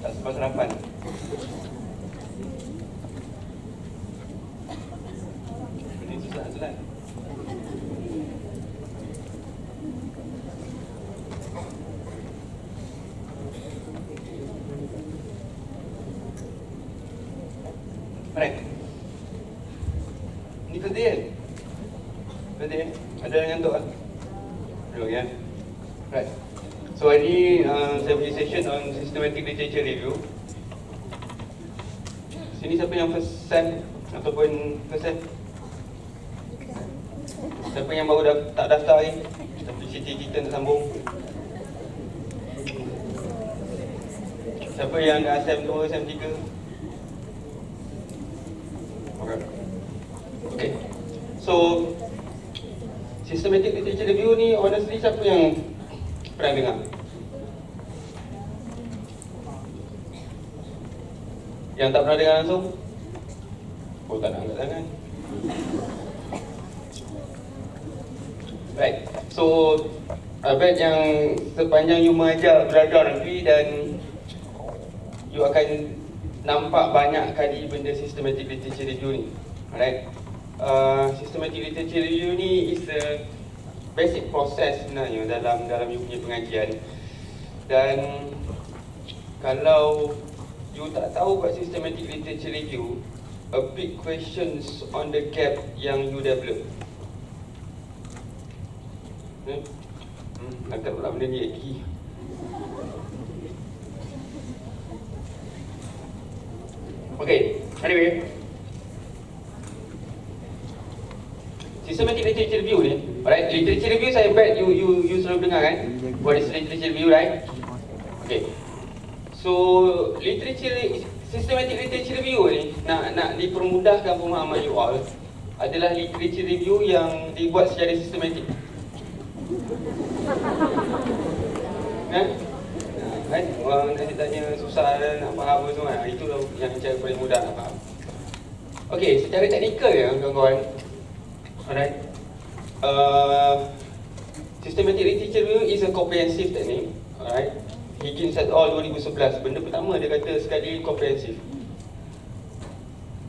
tak sebab sarapan. Ini susah jelas. Alright. Ini first day kan? First day kan? Ada yang ngantuk lah? Belum ya? Right. So hari ni saya punya session on systematic literature review. Sini siapa yang first sem ataupun first sem? Siapa yang baru tak daftar ni? Tapi CT kita nak sambung. Siapa yang dah sem 2, sem 3? Okay. So systematic literature review ni honestly siapa yang pernah dengar? Yang tak pernah dengar langsung? Oh, tak nak angkat tangan. Right. So I bet yang sepanjang you mengajar belajar nanti dan you akan nampak banyak kali benda systematic literature review ni. Alright. Systematic literature review ni is a basic process sebenarnya dalam you punya pengajian. Dan kalau you tak tahu buat systematic literature review, a big questions on the gap yang you develop. Angkat pula benda ni lagi. Okay, anyway, systematic literature review ni, alright, literature review saya bet you selalu dengar kan? What is literature review, right? Okay. So systematic literature review ni nak dipermudahkan pemahaman you all adalah literature review yang dibuat secara sistematik. Kan? Orang nanti tanya susah nak faham apa semua, itulah yang cara paling mudah nak faham. Okay, secara teknikal ya kawan-kawan. Alright. Systematic literature review is a comprehensive technique. Alright. Higgins et al. 2011. Benda pertama dia kata sekali comprehensive.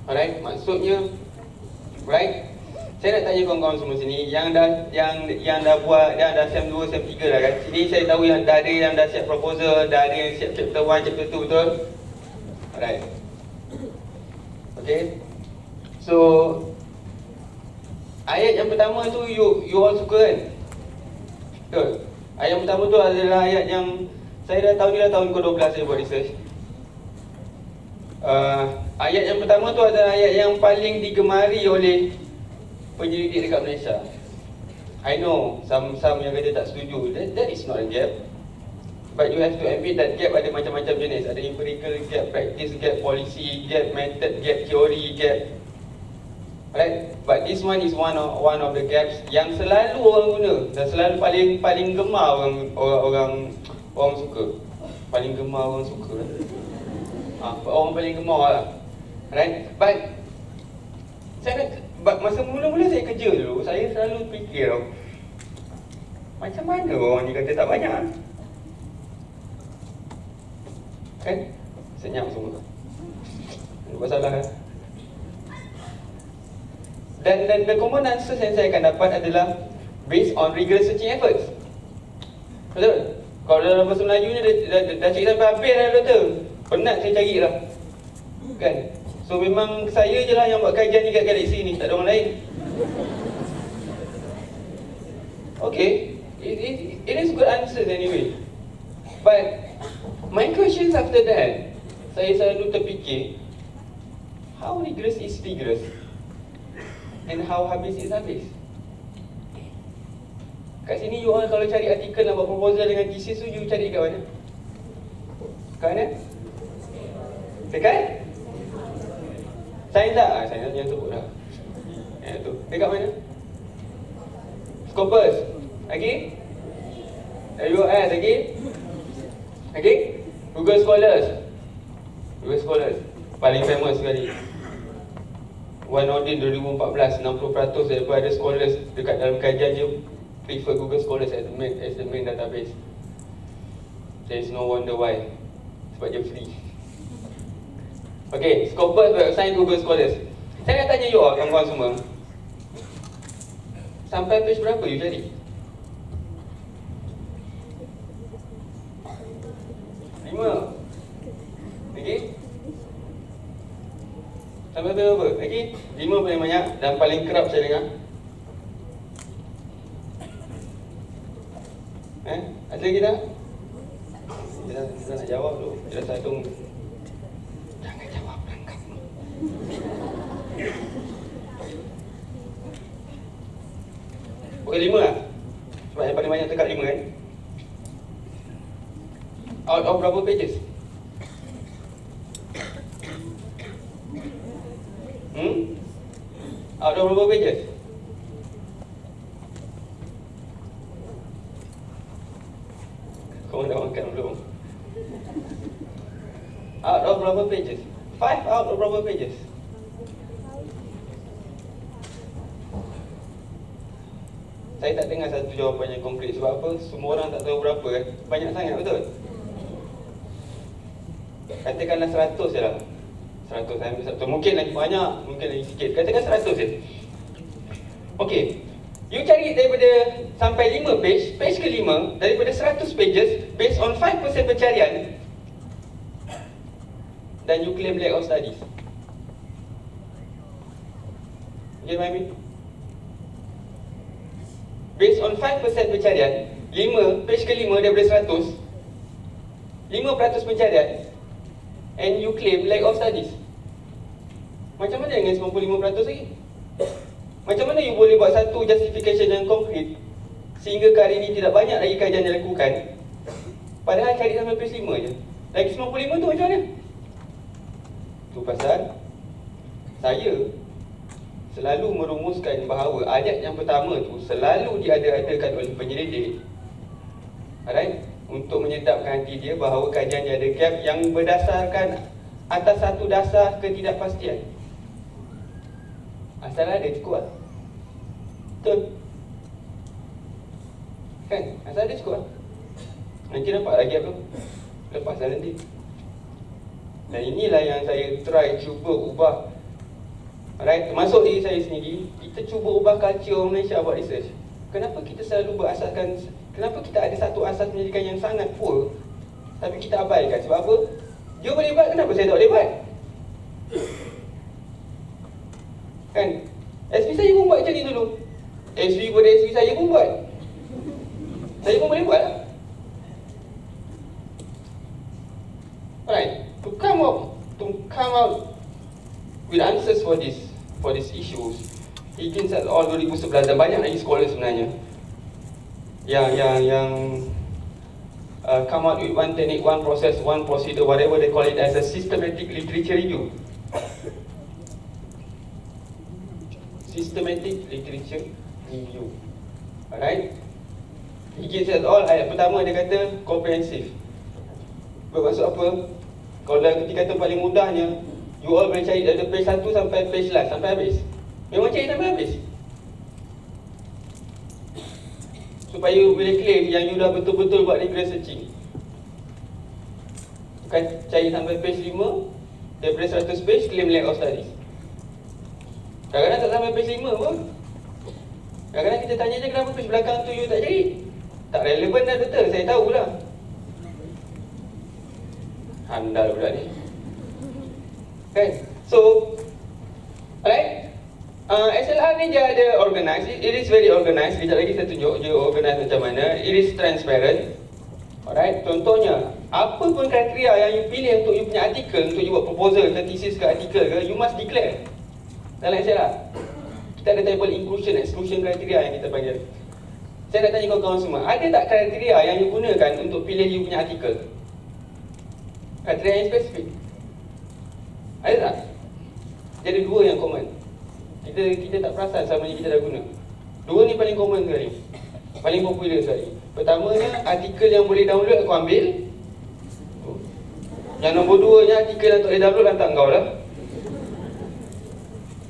Alright, maksudnya right. Saya nak tanya kawan-kawan semua sini yang dah buat, yang dah sem 2, sem 3 dah kan. Sini saya tahu yang dah ada yang dah siap proposal, dah ada yang siap chapter 1, chapter 2, betul? Alright. Okay. So ayat yang pertama tu you all suka kan? Betul. Ayat yang pertama tu adalah ayat yang saya dah tahu ni dah tahun ke-12 saya buat research. Ayat yang pertama tu adalah ayat yang paling digemari oleh penyelidik dekat Malaysia. I know some yang kata tak setuju. That is not a gap. But you have to admit that gap ada macam-macam jenis. Ada empirical gap, practice gap, policy gap, method gap, theory gap. Right? But this one is one of the gaps yang selalu orang guna dan selalu paling gemar orang suka. Paling gemar orang suka. Orang paling gemar lah. Right? But masa mula-mula saya kerja dulu, saya selalu fikir macam mana orang ni kata tak banyak. Kan? Senyap semua. Ada masalah kan? Dan the common answers yang saya akan dapat adalah based on rigorous searching efforts. Betul? Kalau dalam bahasa Melayu ni dah cari sampai habis dah doktor. Penat saya cari lah. Kan? So memang saya je lah yang buat kajian ni kat galaksi ni, tak ada orang lain. Okay, it is good answers anyway. But my questions after that, saya selalu terfikir, how rigorous is rigorous? And how habis is habis? Kat sini you all kalau cari artikel nak buat proposal dengan thesis tu, you cari kat mana? Kat mana? Dekat? Sains tak? Sains yang sebut dah. Yang tu. Dekat mana? Scopus. Lagi? WOS lagi? Lagi? Google Scholars. Google Scholars. Paling famous sekali. One Odin 2014, 60% daripada scholars dekat dalam kajian je prefer Google Scholars as the main database. There is no wonder why. Sebab dia free. Okay, scopus were assigned to Google Scholars. Saya nak tanya you all, kawan-kawan semua. Sampai page berapa you cari? 5. Okay? Sampai page berapa? Okay? 5 paling banyak dan paling kerap saya dengar. Ada lagi tak? Kita nak jawab dulu. Kita saya tunggu. Jangan jawab langkah. Okey, 5 lah. Sebab yang paling banyak dekat 5 kan. Out of berapa pages? Out of berapa pages? Kau dah makan belum? Out of berapa pages? 5 out of berapa pages? Saya tak dengar satu jawapan yang konkret. Sebab apa? Semua orang tak tahu berapa kan? Banyak sangat, betul? Katakanlah 100 je lah. 100, saya ambil 100. Mungkin lagi banyak, mungkin lagi sikit. Katakan 100 je. Okey, you cari daripada sampai 5 page, page ke-5, daripada 100 pages, based on 5% pencarian, dan you claim lack of studies. You get what I mean? Based on 5% pencarian, 5, page ke-5 daripada 100, 5% pencarian, and you claim lack of studies. Macam mana dengan 95% lagi? Macam mana you boleh buat satu justification yang konkret sehingga ke hari ini tidak banyak lagi kajian yang dilakukan, padahal cari sampai page 5 je. Lagi 95 tu macam mana? Tu pasal saya selalu merumuskan bahawa ayat yang pertama tu selalu diada-adakan oleh penyelidik, alright, untuk menyedapkan hati dia bahawa kajiannya ada gap yang berdasarkan atas satu dasar ketidakpastian. Asal ada cukup lah. Betul? Kan? Asal ada cukup lah. Nanti nampak lagi apa? Lepas dah nanti. Dan inilah yang saya try cuba ubah. Alright, termasuk diri saya sendiri. Kita cuba ubah culture orang Malaysia buat research. Kenapa kita selalu berasaskan, kenapa kita ada satu asas pendidikan yang sangat poor, tapi kita abaikan? Sebab apa? Dia boleh buat, kenapa saya tak boleh buat? Kan? SV saya pun buat macam ni dulu. SV pada SV saya pun buat. Saya pun boleh buat lah. Alright, to come out with answers for these issues, Higgins et al. 2011 dan banyak lagi scholar sebenarnya yang come out with one technique, one process, one procedure, whatever they call it, as a systematic literature review. Systematic literature review. Alright. Higgins et al. Ayat pertama dia kata comprehensive. Bermaksud apa? Kalau dalam ketika paling mudahnya, you all boleh cari dari page 1 sampai page last, sampai habis. Memang cari sampai habis, supaya you boleh claim yang you dah betul-betul buat rigorous searching. Bukan cari sampai page 5, daripada 100 page, claim lack of studies. Kadang-kadang tak sampai page 5 pun. Kadang-kadang kita tanya je kenapa page belakang tu you tak cari. Tak relevan dah, betul, saya tahulah. Handal pula ni. Okay, so alright, SLR ni dia ada organized. It is very organized. Sekejap lagi saya tunjuk dia organized macam mana. It is transparent. Alright, contohnya, apa pun kriteria yang you pilih untuk you punya artikel, untuk you buat proposal ke thesis ke artikel ke, you must declare dalam SLR. Kita ada table inclusion, exclusion kriteria yang kita panggil. Saya nak tanya kawan-kawan semua, ada tak kriteria yang you gunakan untuk pilih you punya artikel? Kriteria yang spesifik? Ada tak? Jadi dua yang common. Kita tak perasan sama ni kita dah guna. Dua ni paling common sekali, paling popular sekali. Pertamanya, artikel yang boleh download aku ambil. Yang nombor duanya, artikel yang tak boleh download hantar kau lah.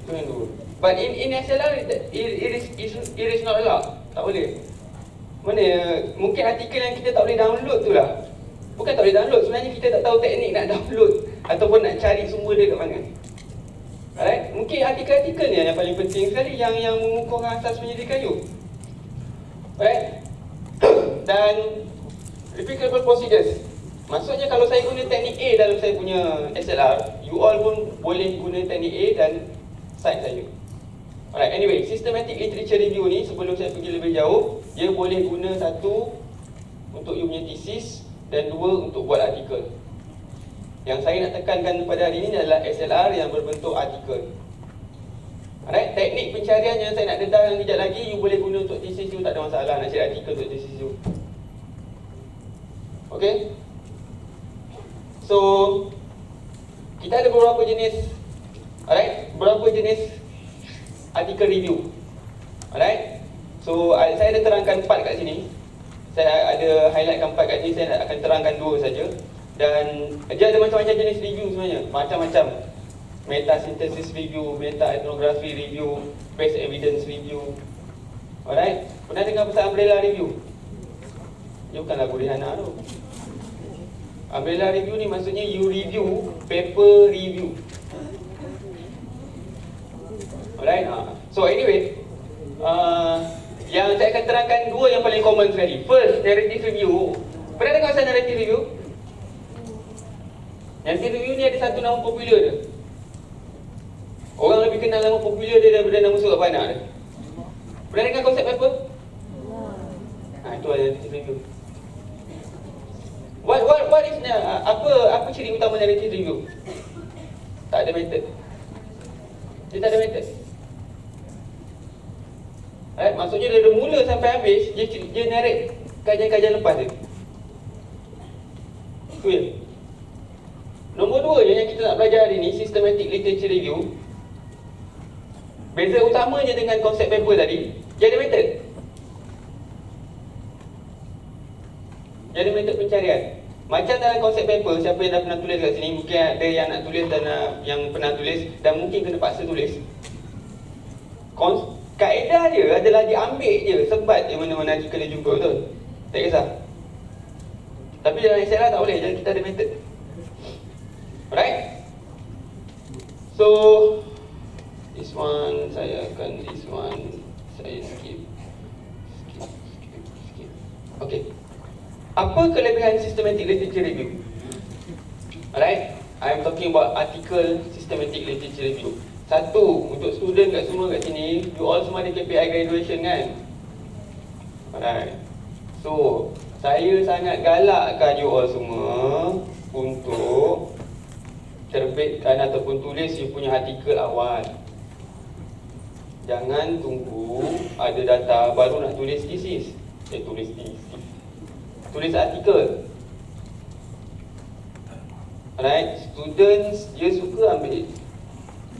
Itu yang dua. But in SLR, it is not allowed. Tak boleh. Mana, mungkin artikel yang kita tak boleh download tu lah. Bukan tak boleh download, sebenarnya kita tak tahu teknik nak download ataupun nak cari sumber dia kat mana. Alright, mungkin artikel-artikel ni yang paling penting sekali yang mengukuhkan asas penyelidikan you. Alright. Dan replicable procedures. Maksudnya kalau saya guna teknik A dalam saya punya SLR, you all pun boleh guna teknik A dan cite saya. Alright, anyway, systematic literature review ni sebelum saya pergi lebih jauh, dia boleh guna satu untuk you punya thesis dan dua untuk buat artikel. Yang saya nak tekankan pada hari ini adalah SLR yang berbentuk artikel. Alright, teknik pencarian yang saya nak dedahkan kejap lagi, you boleh guna untuk thesis you, tak ada masalah nak cari artikel untuk thesis you. Okay. So, kita ada beberapa jenis, alright, beberapa jenis artikel review. Alright. So, saya ada terangkan 4 kat sini. Saya ada highlightkan 4 kat sini, saya akan terangkan 2 saja. Dan dia ada macam-macam jenis review sebenarnya, macam-macam. Meta synthesis review, meta ethnography review, base evidence review. Alright. Pernah dengar pasal umbrella review? Dia bukan lagu Rihanna tu. Umbrella review ni maksudnya you review paper review. Alright. So anyway, yang saya akan terangkan 2 yang paling common sekali. First, narrative review. Pernah dengar pasal narrative review? Narrative review ni ada satu nama popular dia. Orang lebih kenal nama popular dia daripada nama surat anak dia. Pernah dengar konsep paper? Itu ada narrative review. What is apa ciri utama narrative review? Tak ada method. Dia tak ada method. Maksudnya dari mula sampai habis dia narrate kajian-kajian lepas dia. Itu je. Nombor 2 yang kita nak belajar hari ni, systematic literature review. Beza utamanya dengan konsep paper tadi, dia ada method. Dia ada metod pencarian. Macam dalam konsep paper, siapa yang dah pernah tulis kat sini, mungkin ada yang nak tulis dan yang pernah tulis dan mungkin kena paksa tulis. Kaedah dia adalah diambil je sebat yang mana-mana artikel dia jumpa, betul? Tak kisah. Tapi dalam SLR tak boleh, jadi kita ada method. Alright? So this one saya skip. Okay. Apa kelebihan systematic literature review? Alright, I'm talking about article systematic literature review. Satu, untuk student kat semua kat sini, you all semua ada KPI graduation kan? Alright. So, saya sangat galakkan you all semua untuk terbitkan ataupun tulis you punya artikel awal. Jangan tunggu ada data baru nak tulis thesis. Tulis artikel. Alright, students dia suka ambil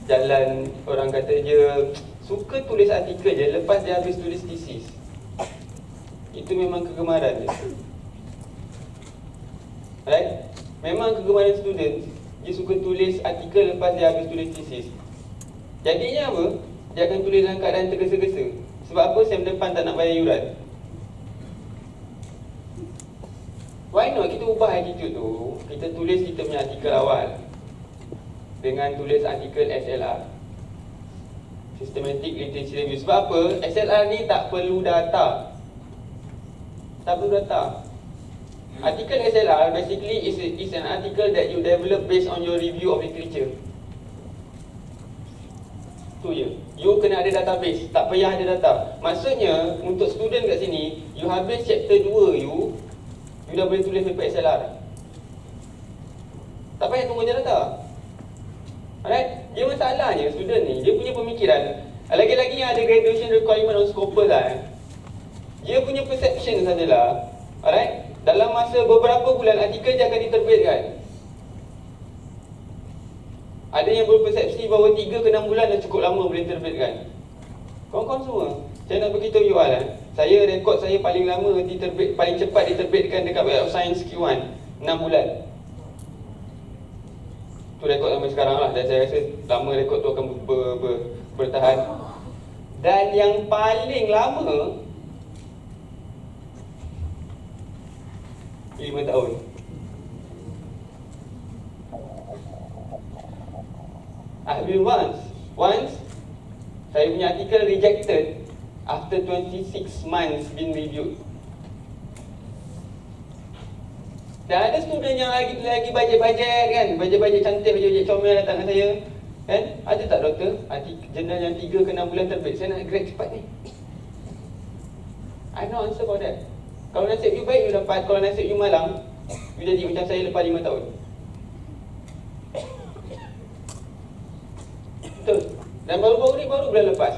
jalan, orang kata dia suka tulis artikel je lepas dia habis tulis thesis. Itu memang kegemaran dia. Alright, memang kegemaran students, dia suka tulis artikel lepas dia habis tulis thesis. Jadinya apa? Dia akan tulis dalam keadaan tergesa-gesa. Sebab apa? Sem depan tak nak bayar yuran. Why not kita ubah attitude tu, kita tulis kita punya artikel awal dengan tulis artikel SLR, Systematic Literature Review. Sebab apa? SLR ni tak perlu data. Tak perlu data. Artikel SLR basically is an article that you develop based on your review of literature. Tu je. You kena ada database, tak payah ada data. Maksudnya untuk student kat sini, you habis chapter 2 you dah boleh tulis paper SLR. Tak payah tunggu je data. Alright? Dia masalahnya student ni, dia punya pemikiran, lagi-lagi yang ada graduation requirement on scopus lah, dia punya perception sajalah. Alright? Dalam masa beberapa bulan artikel dia akan diterbitkan. Ada yang berpersepsi bahawa 3 ke 6 bulan dah cukup lama boleh terbitkan. Kawan-kawan semua, saya nak beritahu you all, saya rekod saya paling lama paling cepat diterbitkan dekat Web of Science Q1 6 bulan. Tu rekod sampai sekarang lah, dan saya rasa lama rekod tu akan bertahan. Dan yang paling lama 5 tahun. I've been once saya punya artikel rejected after 26 months been reviewed. Dan ada student yang lagi bajet-bajet kan, bajet-bajet cantik, bajet-bajet comel datang dengan saya kan, ada tak doktor jurnal yang 3 ke 6 bulan terbit, saya nak grade cepat ni. I no answer for that. Kalau nasib you baik, you dapat. Kalau nasib you malang, you jadi macam saya lepas 5 tahun. Betul. Dan baru-baru ni, baru bulan lepas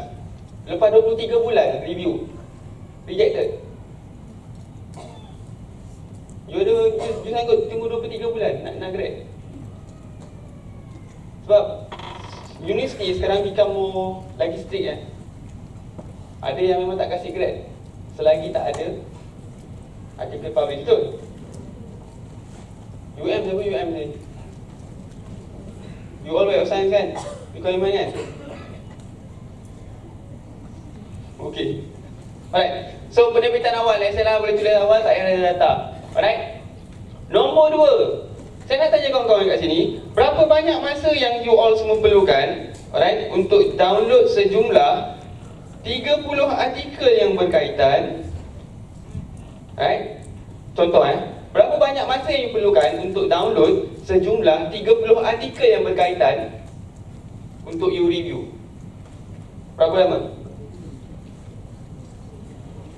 23 bulan review, rejected. You sanggup tunggu 23 bulan nak grade. Sebab universiti sekarang become more lagi strict kan. Ada yang memang tak kasih grade selagi tak ada artikel publish. Betul? UM siapa UM ni? You all way of science kan? Requirement kan? Okay. Alright. So penerbitan awal SLR boleh tulis awal, tak payah ada data. Alright. Nombor 2, saya nak tanya kawan-kawan kat sini, berapa banyak masa yang you all semua perlukan, alright, untuk download sejumlah 30 artikel yang berkaitan. Alright. Contoh berapa banyak masa yang you perlukan untuk download sejumlah 30 artikel yang berkaitan untuk you review? Berapa lama?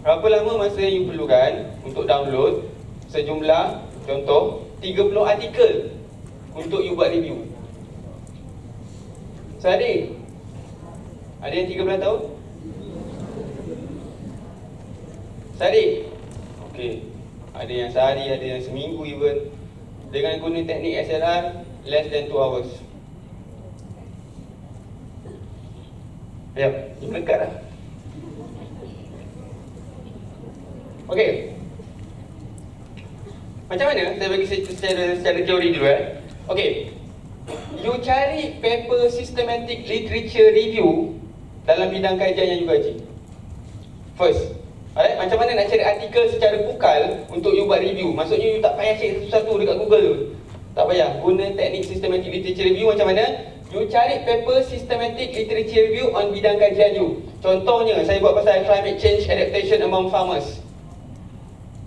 Berapa lama masa yang you perlukan untuk download sejumlah, contoh, 30 artikel untuk you buat review? Sehari? Ada yang 13 tahun? Sehari? Okey. Ada yang sehari, ada yang seminggu even. Dengan guna teknik SLR, less than 2 hours. Yap, dia melekat lah. Okey. Macam mana? Saya bagi secara teori dulu Okey. You cari paper systematic literature review dalam bidang kajian yang you kaji. First. Alright, macam mana nak cari artikel secara pukal untuk you buat review? Maksudnya you tak payah cari satu-satu dekat Google tu. Tak payah. Guna teknik systematic literature review macam mana? You cari paper systematic literature review on bidang kajian you. Contohnya, saya buat pasal climate change adaptation among farmers.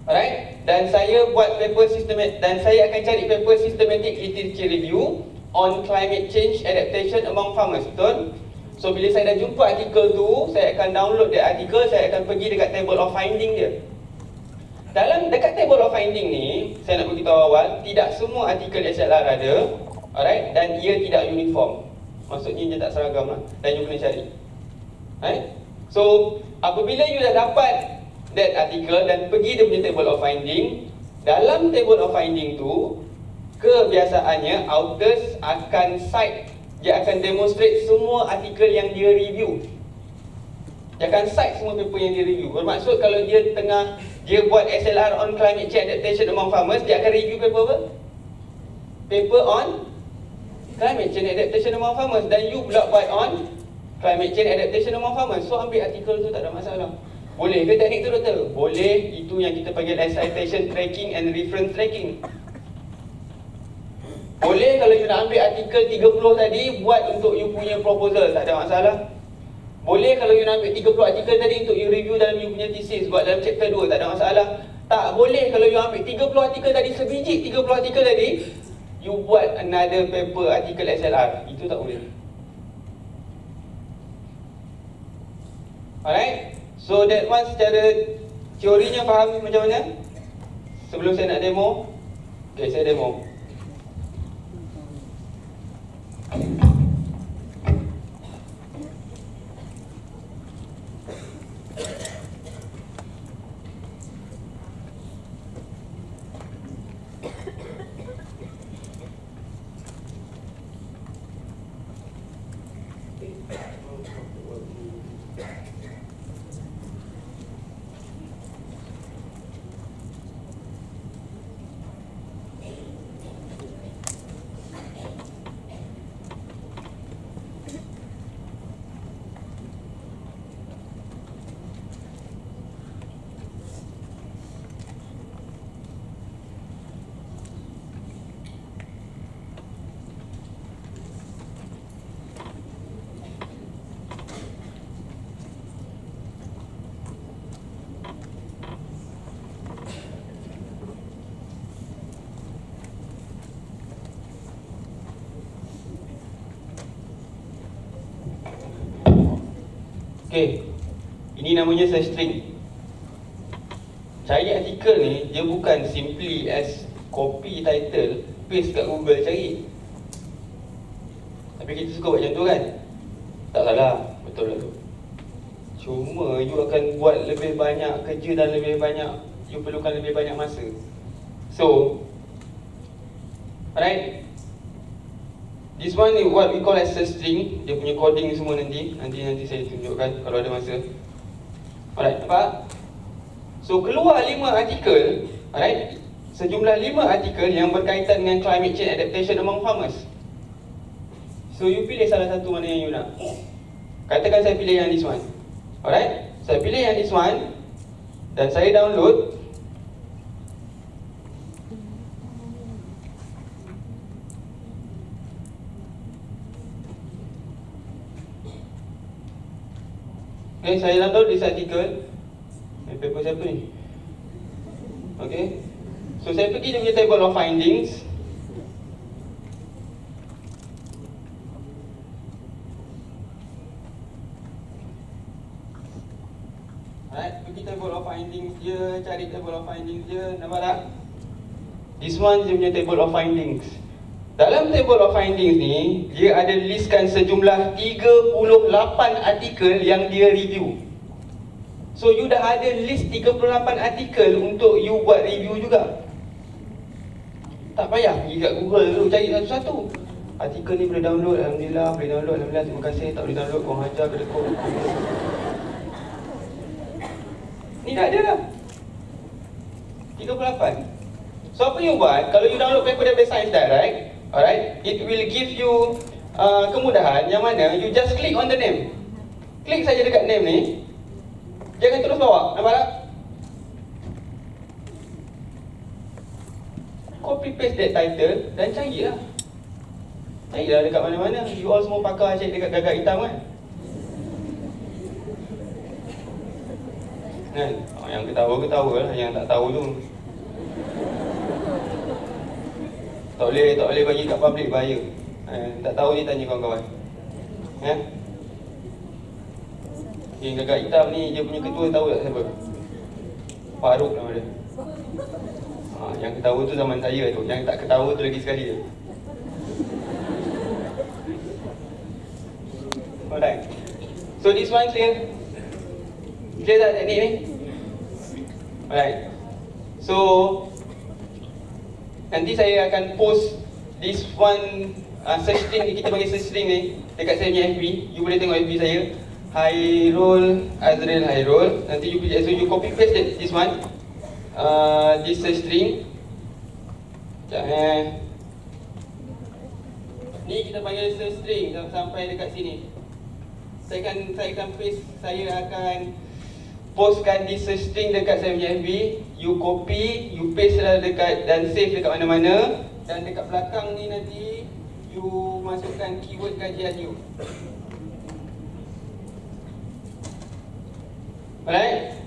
Alright, dan saya buat paper systematic, dan saya akan cari paper systematic literature review on climate change adaptation among farmers. Betul? So bila saya dah jumpa artikel tu, saya akan download that artikel, saya akan pergi dekat table of finding dia. Dekat table of finding ni, saya nak beritahu awal, tidak semua artikel SLR ada. Alright, dan ia tidak uniform. Maksudnya dia tak seragam lah, dan you kena cari. Alright. So apabila you dah dapat that article dan pergi dia punya table of finding, dalam table of finding tu, kebiasaannya authors akan cite, dia akan demonstrate semua artikel yang dia review. Dia akan cite semua paper yang dia review. Bermaksud kalau dia buat SLR on climate change adaptation among farmers, dia akan review paper apa? Paper on climate change adaptation among farmers, dan you pula buat on climate change adaptation among farmers. So ambil artikel tu tak ada masalah. Boleh ke teknik tu doktor? Boleh. Itu yang kita panggil citation tracking and reference tracking. Boleh kalau you nak ambil artikel 30 tadi, buat untuk you punya proposal, tak ada masalah. Boleh kalau you nak ambil 30 artikel tadi untuk you review dalam you punya thesis, buat dalam chapter 2, tak ada masalah. Tak boleh kalau you ambil 30 artikel tadi, sebiji 30 artikel tadi, you buat another paper artikel SLR. Itu tak boleh. Alright. So that one secara teorinya faham macam mana? Sebelum saya nak demo. Okay, saya demo. Okay, ini namanya search string. Cari artikel ni, dia bukan simply as copy title, paste kat Google cari. Tapi kita suka buat macam tu kan? Tak salah, betul lah tu. Cuma you akan buat lebih banyak kerja dan lebih banyak, you perlukan lebih banyak masa. So, alright, this one is what we call as search string. Dia punya coding semua nanti saya tunjukkan kalau ada masa. Alright, nampak? So keluar 5 artikel, alright, sejumlah 5 artikel yang berkaitan dengan climate change adaptation among farmers. So you pilih salah satu mana yang you nak. Katakan saya pilih yang this one. Alright, saya pilih yang this one dan saya download. Okay, saya download this artikel. Paper siapa ni? Okay, so saya pergi dia punya table of findings. Alright, pergi table of findings dia, cari table of findings dia, nampak tak? This one dia punya table of findings. Dalam table of findings ni, dia ada listkan sejumlah 38 artikel yang dia review. So you dah ada list 38 artikel untuk you buat review juga. Tak payah pergi kat Google dulu cari satu-satu. Artikel ni boleh download, alhamdulillah, boleh download, alhamdulillah, terima kasih. Tak boleh download, korang hajar ke dekor. Ni dah ada lah 38. So apa you buat, kalau you download paper daripada Science Direct, alright, it will give you kemudahan yang mana you just click on the name. Klik saja dekat name ni, jangan terus bawa, nampak tak? Copy paste that title dan carilah. Carilah dekat mana-mana. You all semua pakar cari dekat gagak hitam kan? Kan? Yang ketawa-ketawa lah, yang tak tahu tu tak boleh bagi kat public, bahaya. Tak tahu ni tanya kawan-kawan. Yang gagak hitam ni, dia punya ketua tahu tak siapa? Faruk nama dia. Yang ketawa tu zaman saya tu. Yang tak ketawa tu lagi sekali je. Alright. So this one clear? Clear tak teknik ni? Alright. So nanti saya akan post this one search string ni, kita panggil search string ni, dekat saya punya FB. You boleh tengok FB saya, Hayrol, Azril Hayrol. Nanti you pilih, so you copy paste this one, this search string. Ni kita panggil search string sampai dekat sini. Saya akan paste, saya akan postkan this search string dekat saya punya FB. You copy, you paste lah dekat dan save dekat mana-mana. Dan dekat belakang ni nanti you masukkan keyword kajian you. Alright?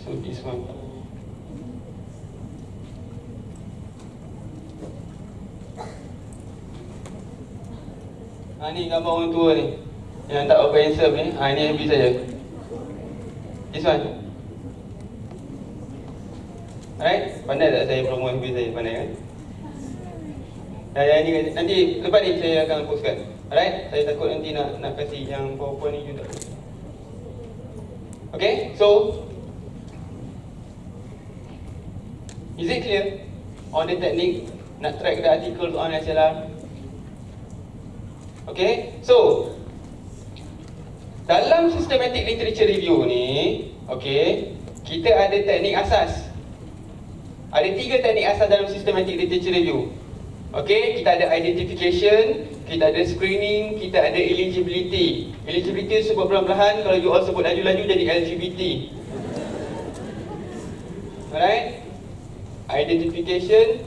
So this one. Ni gambar orang tua ni, yang tak apa handsome ni. Ni FB saja. This one. Alright? Pandai tak saya promo FB saya? Pandai kan? Nanti lepas ni saya akan postkan. Alright? Saya takut nanti nak kasih yang PowerPoint ni juga. Okay? So is it clear on the technique nak track the articles on SLR? Okay? So dalam systematic literature review ni, okay, kita ada teknik asas. Ada 3 teknik asas dalam systematic literature review. Okay, kita ada identification, kita ada screening, kita ada eligibility. Eligibility sebut perlahan-lahan, kalau you all sebut laju-laju jadi LGBT. Alright? Identification,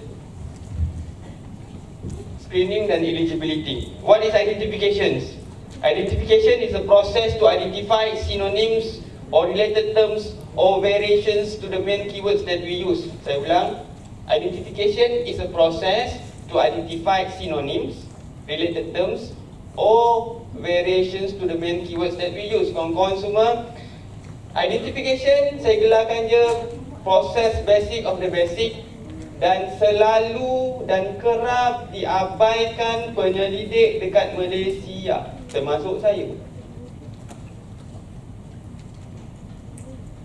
screening dan eligibility. What is identifications? Identification is a process to identify synonyms or related terms or variations to the main keywords that we use. Saya ulang, identification is a process to identify synonyms, related terms or variations to the main keywords that we use. Kawan-kawan semua, identification saya gelarkan je proses basic of the basic, dan selalu dan kerap diabaikan penyelidik dekat Malaysia, termasuk saya.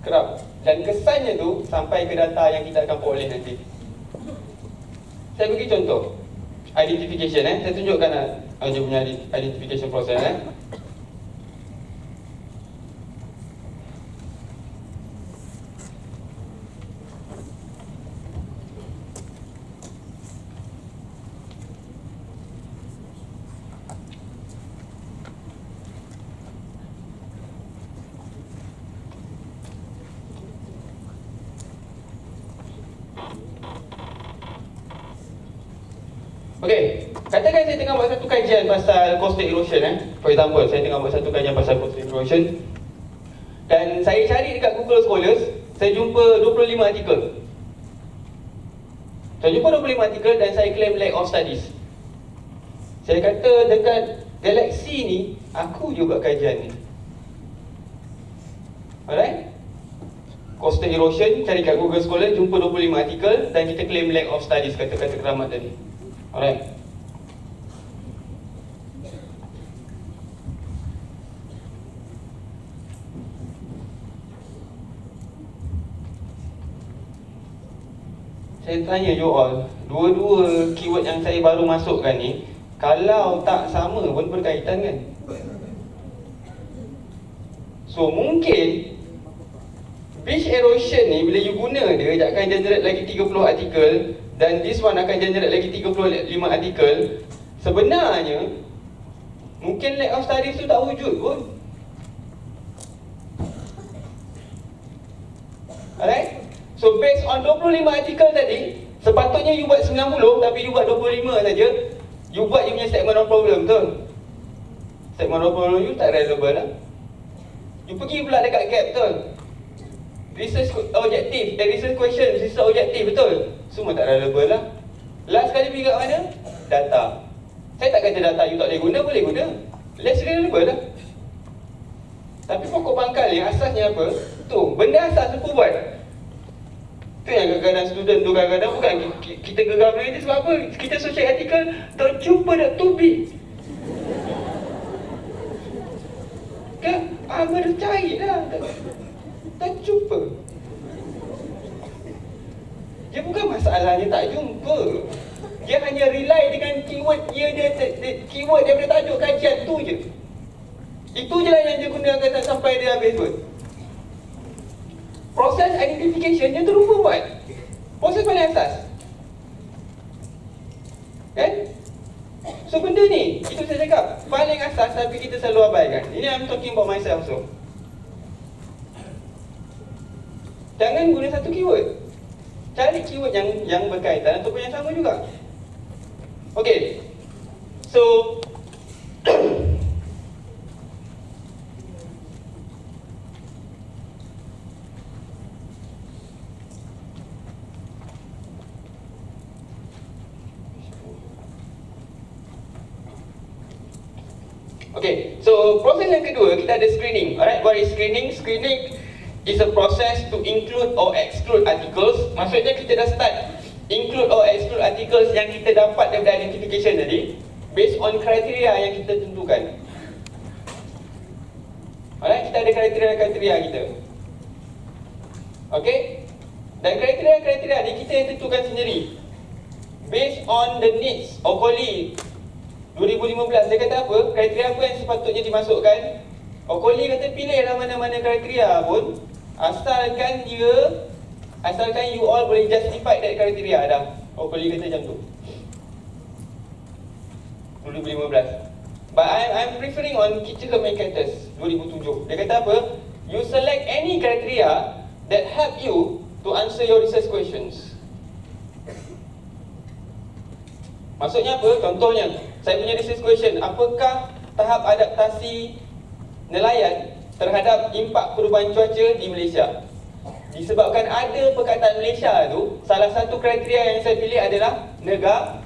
Kerap. Dan kesannya tu sampai ke data yang kita akan peroleh nanti. Saya bagi contoh identification. Saya tunjukkan dia punya identification process. Okey, katakan saya tengah buat satu kajian pasal coastal erosion. For example, saya tengah buat satu kajian pasal coastal erosion, dan saya cari dekat Google Scholars, saya jumpa 25 artikel. Saya jumpa 25 artikel dan saya claim lack of studies. Saya kata dekat galaksi ni, aku je buat kajian ni. Alright? Coastal erosion, cari kat Google Scholar, jumpa 25 artikel dan kita claim lack of studies, kata-kata keramat tadi. Alright. Saya tanya you all, dua-dua keyword yang saya baru masukkan ni, kalau tak sama pun berkaitan kan? So mungkin beach erosion ni bila you guna dia, dia akan generate lagi 30 artikel, dan this one akan generate lagi 35 artikel. Sebenarnya mungkin lack of studies tu tak wujud pun. Alright? So based on 25 artikel tadi, sepatutnya you buat 90, tapi you buat 25 saja. You buat you punya statement of problem, betul? Statement of problem you tak relevant lah. You pergi pula dekat gap, betul? Research objektif, research question, research objektif, betul? Semua tak relevan lah. Last kali pergi kat mana? Data. Saya tak kata data you tak boleh guna, boleh guna. Less relevant lah. Tapi pokok pangkal ni asasnya apa? Tu, benda asas tu buat. Tu yang kadang-kadang student tu kadang-kadang bukan kita geram dengan dia sebab apa? Kita social artikel tak jumpa dah tubik. Kan? Baru cari lah. Tak jumpa. Dia bukan masalahnya tak jumpa. Dia hanya rely dengan keyword dia keyword daripada tajuk kajian tu je. Itu je lah yang dia gunakan tak sampai dia habis pun. Proses identification dia terlupa buat. Proses paling asas. Kan? So benda ni, itu saya cakap paling asas tapi kita selalu abaikan. Ini I'm talking about myself so. Jangan guna satu keyword. Cari keyword yang berkaitan ataupun yang sama juga. Okay. So okay, so proses yang kedua kita ada screening. Alright, what is screening? Screening is a process to include or exclude articles. Maksudnya kita dah start include or exclude articles yang kita dapat daripada identification tadi based on kriteria yang kita tentukan. Alright, kita ada kriteria-kriteria kita. Okay, dan kriteria-kriteria ni kita yang tentukan sendiri based on the needs of Okoli 2015. Dia kata apa? Kriteria apa yang sepatutnya dimasukkan? Okoli kata pilihlah mana-mana kriteria pun, asalkan you all boleh justify that kriteria dah. Okoli kata macam tu 2015. But I'm referring on Kitchener Mercatus 2007. Dia kata apa? You select any criteria that help you to answer your research questions. Maksudnya apa? Contohnya, saya punya research question, apakah tahap adaptasi nelayan terhadap impak perubahan cuaca di Malaysia? Disebabkan ada perkataan Malaysia tu, salah satu kriteria yang saya pilih adalah negara.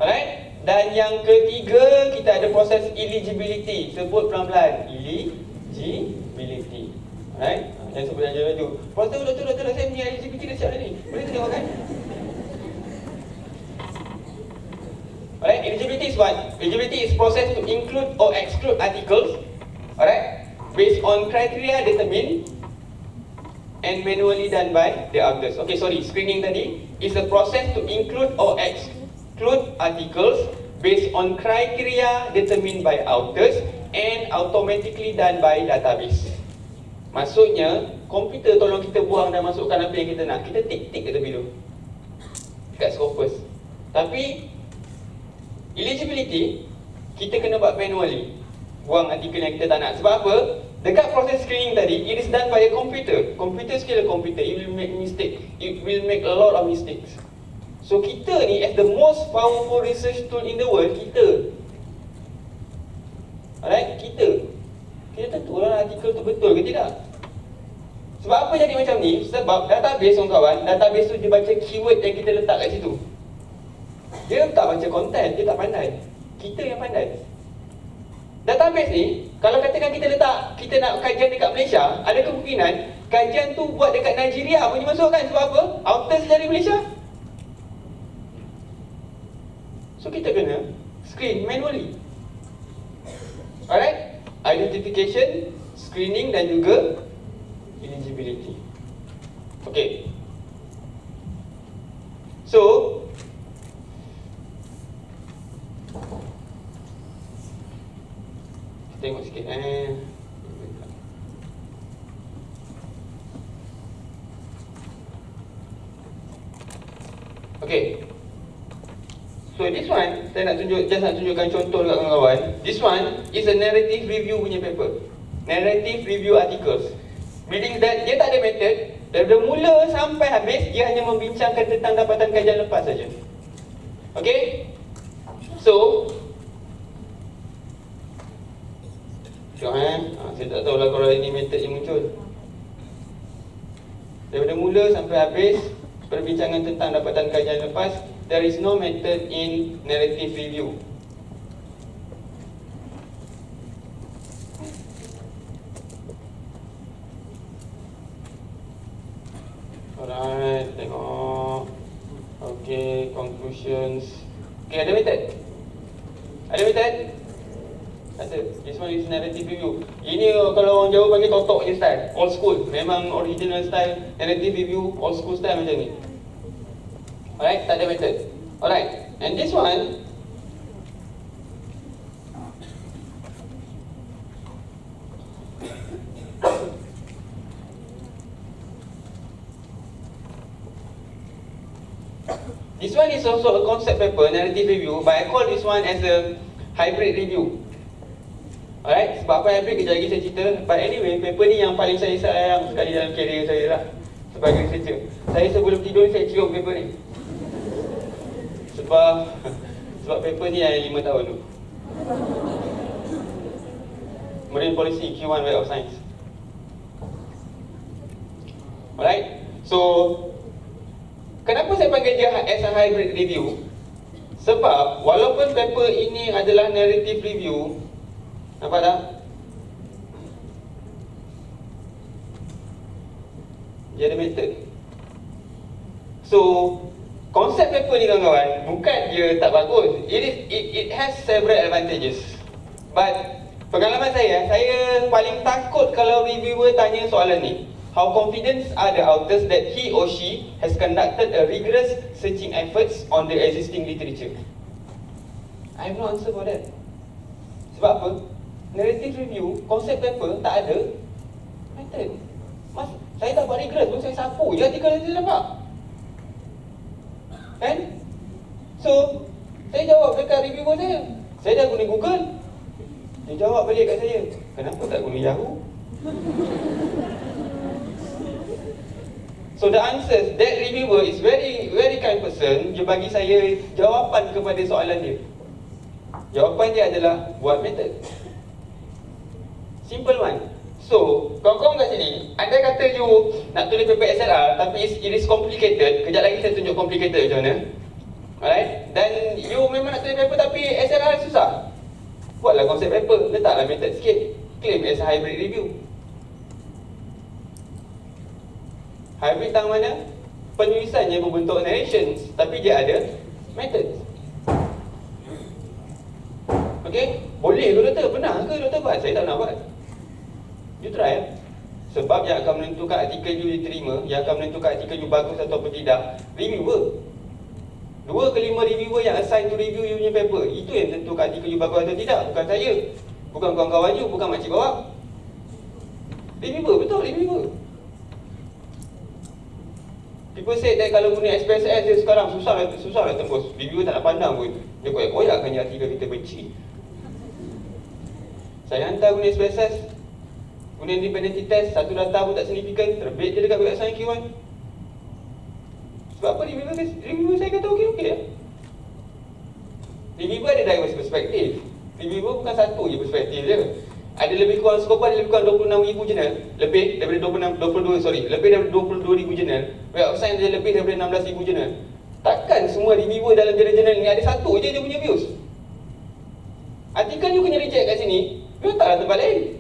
Alright? Dan yang ketiga, kita ada proses eligibility. Sebut pelan-pelan. Eligibility. Alright? Yang sebut yang laju. Doktor, saya punya eligibility dah siap dah ni. Boleh tengok kan? Alright, eligibility is what? Eligibility is process to include or exclude articles, alright, based on criteria determined and manually done by the authors. Okay, sorry, screening tadi is a process to include or exclude articles based on criteria determined by authors and automatically done by database. Maksudnya, komputer tolong kita buang dan masukkan apa yang kita nak. Kita tik-tik kat tepi tu, kat Scopus. Tapi eligibility, kita kena buat manually, buang artikel yang kita tak nak. Sebab apa? Dekat proses screening tadi, it is done by a computer. Computer skill a computer, it will make mistake. It will make a lot of mistakes. So kita ni, as the most powerful research tool in the world, kita, alright, kita tentulah artikel tu betul ke tidak. Sebab apa jadi macam ni? Sebab database, kawan-kawan, database tu dia baca keyword yang kita letak kat situ. Dia tak baca konten, dia tak pandai. Kita yang pandai. Database ni, kalau katakan kita nak kajian dekat Malaysia, ada kemungkinan kajian tu buat dekat Nigeria pun dimasukkan. Sebab apa? Authors dari Malaysia. So kita kena screen manually. Alright? Identification, screening dan juga eligibility. Okay. So tengok sikit Okay. So this one, saya nak tunjukkan contoh dekat kawan-kawan. This one is a narrative review punya paper. Narrative review articles. Meaning that dia tak ada method. Dari mula sampai habis, dia hanya membincangkan tentang dapatan kajian lepas saja. Okay. So saya tak tahulah kalau ini method yang muncul. Daripada mula sampai habis, perbincangan tentang dapatan kajian lepas. There is no method in narrative review. Alright, tengok. Okay, conclusions. Okay, ada method? Ada method? Ada. This one is narrative review. Ini kalau orang Jawa panggil totok je style. Old school. Memang original style. Narrative review, old school style macam ni. Alright, tak ada method. Alright, and this one, this one is also a concept paper, narrative review, but I call this one as a hybrid review. Alright, sebab apa hybrid, kejap lagi saya cerita. But anyway, paper ni yang paling saya sayang sekali dalam career saya lah, sebagai researcher. Saya sebelum tidur, saya cium paper ni. Sebab paper ni yang 5 tahun tu. Marine Policy, Q1 Web of Science. Alright, so kenapa saya panggil dia as a hybrid review? Sebab walaupun paper ini adalah narrative review, nampak tak? Dia ada method. So konsep paper ni kawan-kawan, bukan dia tak bagus. It has several advantages. But pengalaman saya paling takut kalau reviewer tanya soalan ni. How confident are the authors that he or she has conducted a rigorous searching efforts on the existing literature? I have no answer for that. Sebab apa? Narrative review, konsep paper tak ada method. Saya tak buat rigorous pun, saya sapu je artikel yang saya dapat. Kan? So, saya jawab dekat reviewer saya. Saya dah guna Google. Dia jawab balik kat saya, kenapa tak guna Yahoo? So the answer, that reviewer is very kind person. Dia bagi saya jawapan kepada soalan dia. Jawapan dia adalah buat method. Simple one. So, kawan-kawan kat sini, anda kata you nak tulis paper SLR, tapi it is complicated. Kejap lagi saya tunjuk complicated macam mana. Alright? Dan you memang nak tulis paper tapi SLR susah. Buatlah konsep paper, letaklah method sikit. Claim as hybrid review. Hybrid tang mana? Penulisannya berbentuk narrations, tapi dia ada method. Okay? Boleh ke doktor? Pernah ke doktor buat? Saya tak pernah buat. You try. Sebab yang akan menentukan artikel you diterima, yang akan menentukan artikel you bagus ataupun tidak, reviewer. 2 ke 5 reviewer yang assign to review you punya paper. Itu yang tentukan artikel you bagus atau tidak. Bukan saya, bukan kawan-kawan you, bukan makcik bawah. Reviewer, betul reviewer. People say that kalau guna SPSS dia sekarang susah lah tembus. Reviewer tak nak pandang pun. Dia koyak-koyakkan artikel kita benci. Saya hantar guna SPSS, guna independency test, satu data pun tak signifikan, terbit je dekat website Q1. Sebab apa reviewer saya kata okey lah. Reviewer ada diverse perspektif. Reviewer bukan satu je perspektif je. Ada lebih kurang skop, ada lebih kurang 26,000 jurnal. Lebih daripada 22,000 jurnal. Web of Science ada lebih daripada 16,000 jurnal. Takkan semua reviewer dalam jurnal ni ada satu je dia punya views. Artikel you kena reject kat sini, you letaklah tempat lain.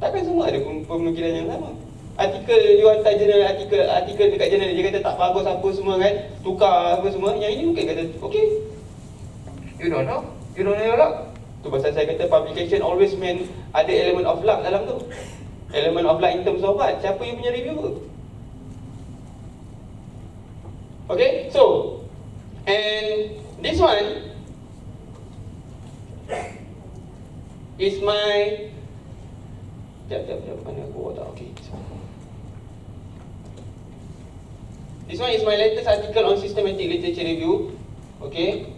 Takkan semua ada pemikiran yang sama. Artikel you hantar jurnal, artikel dekat jurnal dia kata tak bagus apa semua kan, tukar apa semua. Yang ini mungkin kata okey. You don't know your luck. Tu pasal saya kata publication always mean ada element of luck dalam tu. Element of luck in terms of what? Siapa you punya reviewer? Okay, so and this one is my Sekejap, mana aku buat tak? Okay, this one is my latest article on systematic literature review. Okay.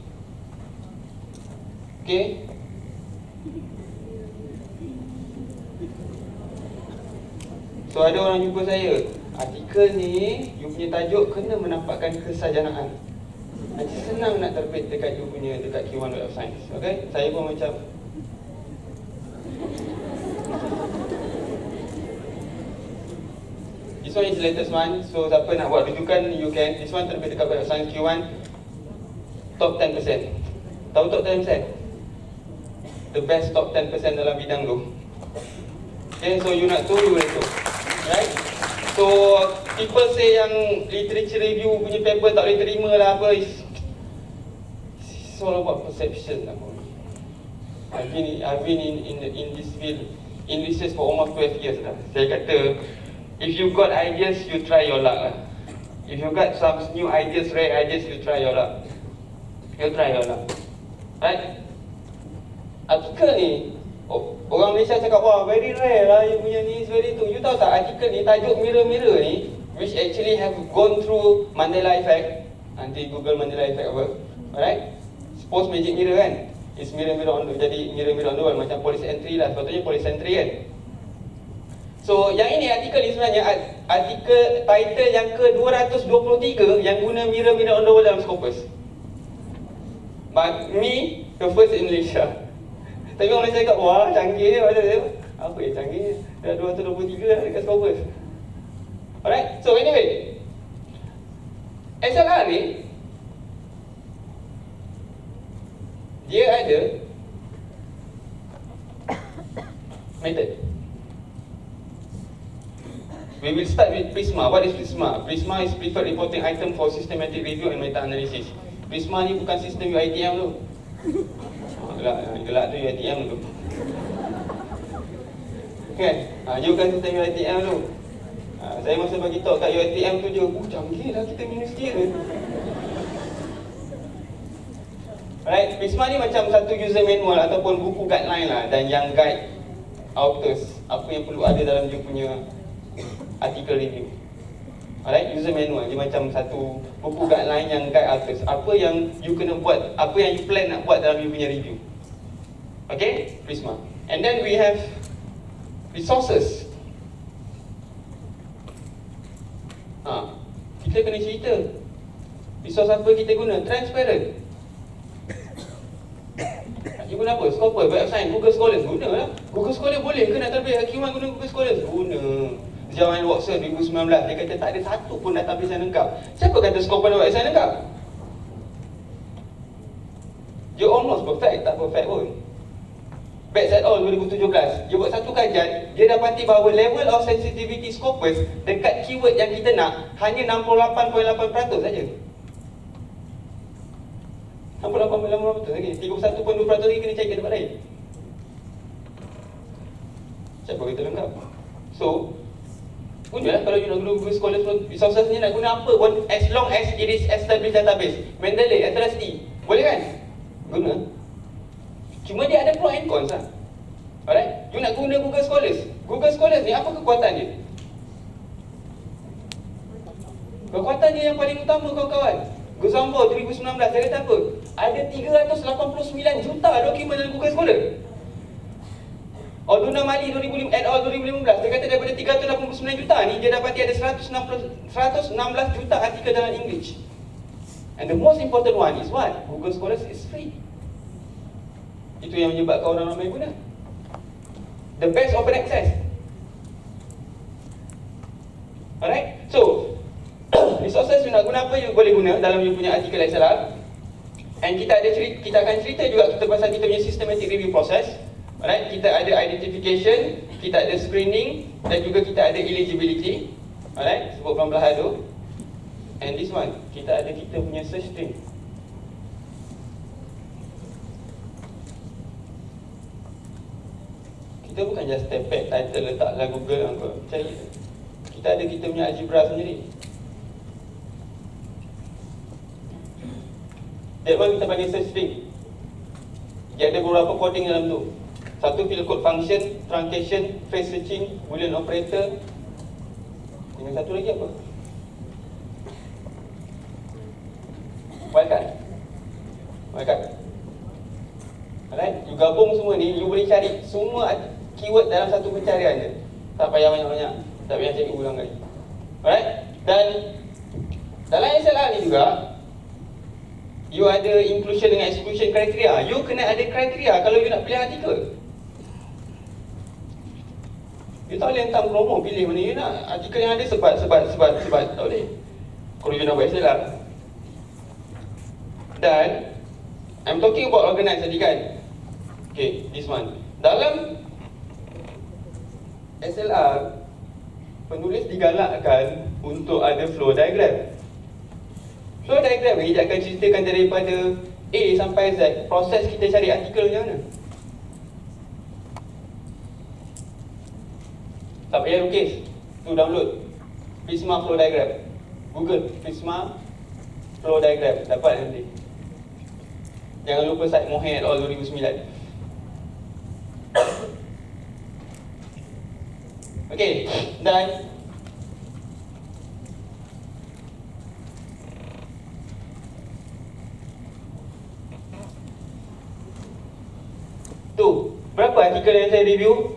So ada orang jumpa saya, artikel ni you punya tajuk kena menampakkan kesarjanaan. Nanti senang nak terbit dekat you punya, dekat Q1 Web of Science. Okay, saya pun macam this one is the latest one. So siapa nak buat rujukan, you can. This one terbit dekat Web of Science Q1. Top 10%. Tahu top 10%? The best top 10% dalam bidang tu. Okay, so you nak tu, you boleh tu. Right? So people say yang literature review punya paper tak boleh terima lah apa. It's all about perception lah. I've been in this field, in research for almost 12 years lah. Saya kata, if you got ideas, you try your luck lah. If you got some new ideas, rare ideas, you try your luck. You try your luck. Right? Artikel ni, orang Malaysia cakap, wah very rare lah you punya ni, very tu. You tahu tak, artikel ni, tajuk mirror-mirror ni, which actually have gone through Mandela effect. Nanti Google Mandela effect apa. Alright? Suppose magic mirror kan? It's mirror-mirror on the, jadi mirror-mirror on the wall, macam police entry lah, sepatutnya police entry kan? So, yang ini artikel ni sebenarnya artikel title yang ke-223 yang guna mirror-mirror on the wall dalam Scopus. But me, the first in Malaysia. Tapi orang Malaysia cakap, wah canggih dia. Apa yang canggih? Dah 223 lah dekat Scopus. Alright, so anyway, SLR ni dia ada method. We will start with Prisma. What is Prisma? Prisma is preferred reporting item for systematic review and meta-analysis. Prisma ni bukan sistem UiTM tu. Gelak tu UiTM tu. Kan? You bukan sistem UiTM tu. Saya masa bagi talk kat UiTM tu je, canggih lah kita universiti tu. Alright, Prisma ni macam satu user manual ataupun buku guideline lah, dan yang guide authors apa yang perlu ada dalam dia punya artikel review. Alright, user manual dia macam satu buku guideline yang guide authors apa yang you kena buat, apa yang you plan nak buat dalam you punya review. Okay, Prisma. And then we have resources. Kita kena cerita resource apa kita guna, transparent. You guna apa? Scopus, Web of Science, Google Scholars, guna lah. Google Scholars boleh ke nak terbit hakiman guna Google Scholars? Guna. Zaman Watson 2019, dia kata tak ada satu pun database yang lengkap. Siapa kata skop database yang lengkap? You're almost perfect, tak perfect pun. Batch et al 2017, dia buat satu kajian, dia dapati bahawa level of sensitivity scopus dekat keyword yang kita nak hanya 68.8% saja. 68.8% lagi, 31.2% lagi kena cari ke tempat lain. Siapa kata lengkap? So, gunalah kalau you nak guna Google Scholar resources ni, nak guna apa pun, as long as it is established database. Mendeley, Atrasti, boleh kan? Guna. Cuma dia ada pro and cons lah. Alright? You nak guna Google Scholars. Google Scholars ni apa kekuatan dia? Kekuatan dia yang paling utama kawan-kawan. Gozambo 2019 dia kata apa? Ada 389 juta dokumen dalam Google Scholar. Orduna Mali 2005, et al 2015, dia kata daripada 389 juta ni, dia dapati ada 116 juta artikel dalam English. And the most important one is what? Google Scholars is free. Itu yang menyebabkan orang ramai guna. The best open access. Alright? So, resources you nak guna apa, you boleh guna dalam you punya artikel XLR. And kita akan cerita juga kita pasal kita punya systematic review process. Alright? Kita ada identification, kita ada screening, dan juga kita ada eligibility. Alright? Sebut pelan-pelan tu. And this one, kita ada kita punya search string. Kita bukan just step back title letaklah Google apa, cari. Kita ada kita punya algebra sendiri. That one kita panggil search string. Dia ada beberapa coding dalam tu. Satu field code function, truncation, phrase searching, boolean operator. Dengan satu lagi apa? Wildcard. Alright, you gabung semua ni, you boleh cari semua keyword dalam satu pencarian je. Tak payah banyak-banyak, tak payah cari ulang kali. Alright, dan dalam SLR ni juga, you ada inclusion dengan exclusion kriteria. You kena ada kriteria kalau you nak pilih artikel. You tak boleh hentam promo, pilih mana you nak. Artikel yang ada sebat. Tak boleh. Kalau you nak buat SLR. Dan I'm talking about organize tadi kan. Okay, this one. Dalam SLR, penulis digalakkan untuk ada flow diagram. Flow diagram ni dia akan ceritakan daripada A sampai Z, proses kita cari artikel macam mana. Tak payah lukis, tu download Prisma flow diagram. Google Prisma flow diagram, dapat nanti. Jangan lupa site Mohe et al 2009. Okey, dan tu, berapa artikel yang saya review?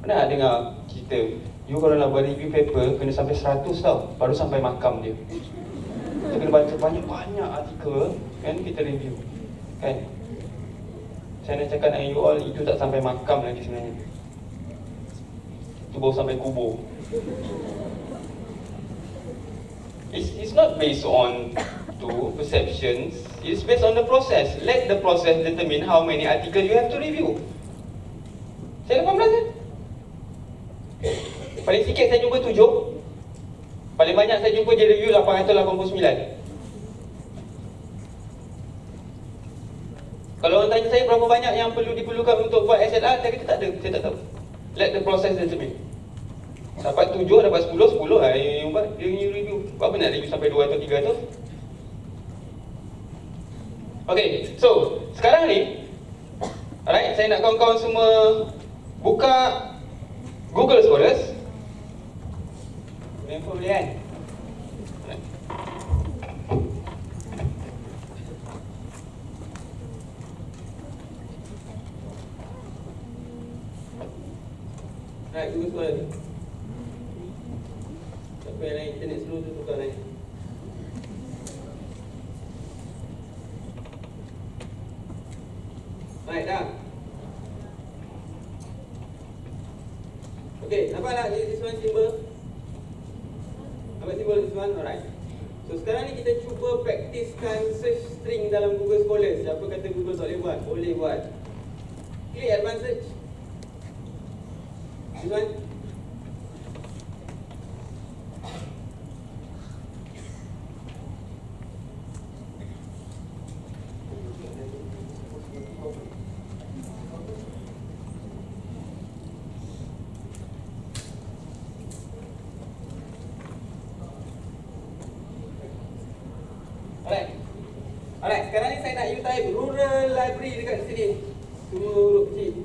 Pernah dengar cerita, you kalau nak buat review paper, kena sampai 100 tau, baru sampai makam dia. Kita kena baca banyak-banyak artikel, kan, kita review, kan. Saya nak cakap dengan you all, itu tak sampai makam lagi sebenarnya. Itu baru sampai kubur. It's not based on perceptions, it's based on the process. Let the process determine how many article you have to review. Saya 18 kan? Paling sikit saya jumpa 7. Paling banyak saya jumpa je review 889. Kalau orang tanya saya berapa banyak yang diperlukan untuk buat SLR, saya kata tak ada, saya tak tahu. Let the process determine. Dapat 7, dapat 10, 10 lah yang buat, dia review. Apa nak review sampai 2 atau 3 tu? Okay, so sekarang ni, alright, saya nak kawan-kawan semua buka Google Scholars. Info boleh kan? Alright, Google Scholars. Siapa yang lain internet slow tu tukar lain. Right, dah. Okay, nampak tak this one symbol? Nampak symbol this one? Alright. So sekarang ni kita cuba praktiskan search string dalam Google Scholar. Siapa kata Google tak boleh buat? Boleh buat. Klik advanced search. This one. Alright, sekarang ni saya nak you type rural library dekat sini. Semua huruf kecil.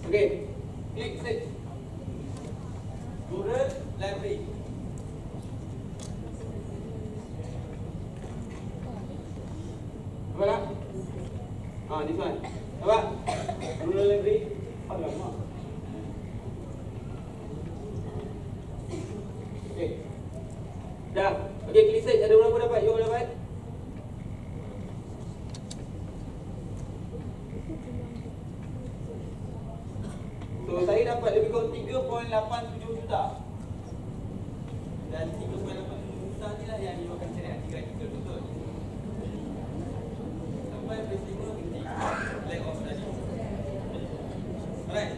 Okay, klik search. Rural library. Nampak tak? This one. Nampak? Rural library. Alamak. Okay. Dah. Okay, klik search. Ada berapa dapat? You dapat? So, saya dapat lebih kurang 3.87 juta. Dan 3.87 juta ni lah yang you akan cari artikel-artikel, betul? Sampai peristiwa penting. Lack of study. Alright.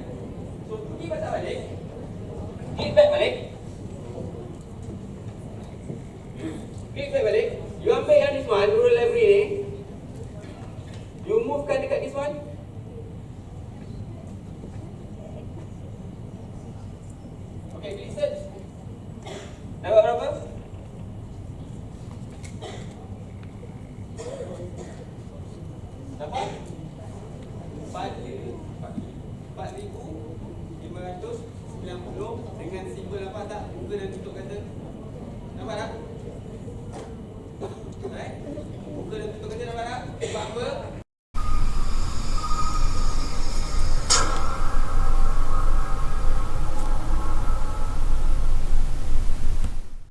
So, pergi baca balik. Klik back balik. Klik back balik.